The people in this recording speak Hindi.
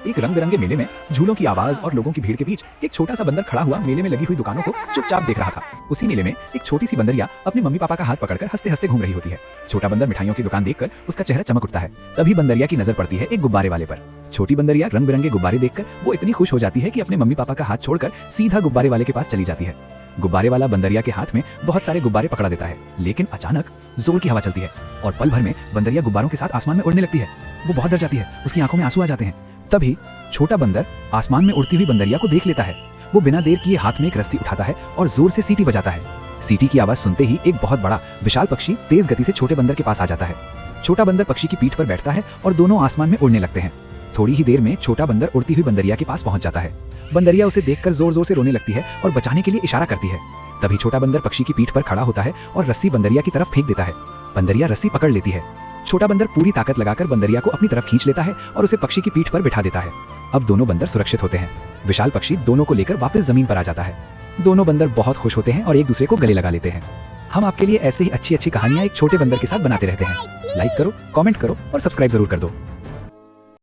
एक रंग बिरंगे मेले में झूलों की आवाज और लोगों की भीड़ के बीच एक छोटा सा बंदर खड़ा हुआ मेले में लगी हुई दुकानों को चुपचाप देख रहा था। उसी मेले में एक छोटी सी बंदरिया अपने मम्मी पापा का हाथ पकड़कर हंसते हंसते घूम रही होती है। छोटा बंदर मिठाइयों की दुकान देखकर उसका चेहरा चमक उठता है। तभी बंदरिया की नजर पड़ती है एक गुब्बारे वाले पर। छोटी बंदरिया रंग बिरंगे गुब्बारे देखकर वो इतनी खुश हो जाती है कि अपने मम्मी पापा का हाथ छोड़कर सीधा गुब्बारे वाले के पास चली जाती है। गुब्बारे वाला बंदरिया के हाथ में बहुत सारे गुब्बारे पकड़ा देता है, लेकिन अचानक जोर की हवा चलती है और पल भर में बंदरिया गुब्बारों के साथ आसमान में उड़ने लगती है। वो बहुत डर जाती है, उसकी आंखों में आंसू आ जाते हैं। तभी छोटा बंदर आसमान में उड़ती हुई बंदरिया को देख लेता है। वो बिना देर किए हाथ में एक रस्सी उठाता है और जोर से सीटी बजाता है। सीटी की आवाज सुनते ही एक बहुत बड़ा विशाल पक्षी तेज गति से छोटे बंदर के पास आ जाता है। छोटा बंदर पक्षी की पीठ पर बैठता है और दोनों आसमान में उड़ने लगते हैं। थोड़ी ही देर में छोटा बंदर उड़ती हुई बंदरिया के पास पहुंच जाता है। बंदरिया उसे देखकर जोर जोर से रोने लगती है और बचाने के लिए इशारा करती है। तभी छोटा बंदर पक्षी की पीठ पर खड़ा होता है और रस्सी बंदरिया की तरफ फेंक देता है। बंदरिया रस्सी पकड़ लेती है। छोटा बंदर पूरी ताकत लगाकर बंदरिया को अपनी तरफ खींच लेता है और उसे पक्षी की पीठ पर बिठा देता है। अब दोनों बंदर सुरक्षित होते हैं। विशाल पक्षी दोनों को लेकर वापस जमीन पर आ जाता है। दोनों बंदर बहुत खुश होते हैं और एक दूसरे को गले लगा लेते हैं। हम आपके लिए ऐसे ही अच्छी अच्छी कहानियां एक छोटे बंदर के साथ बनाते रहते हैं। लाइक करो, कमेंट करो और सब्सक्राइब जरूर कर दो।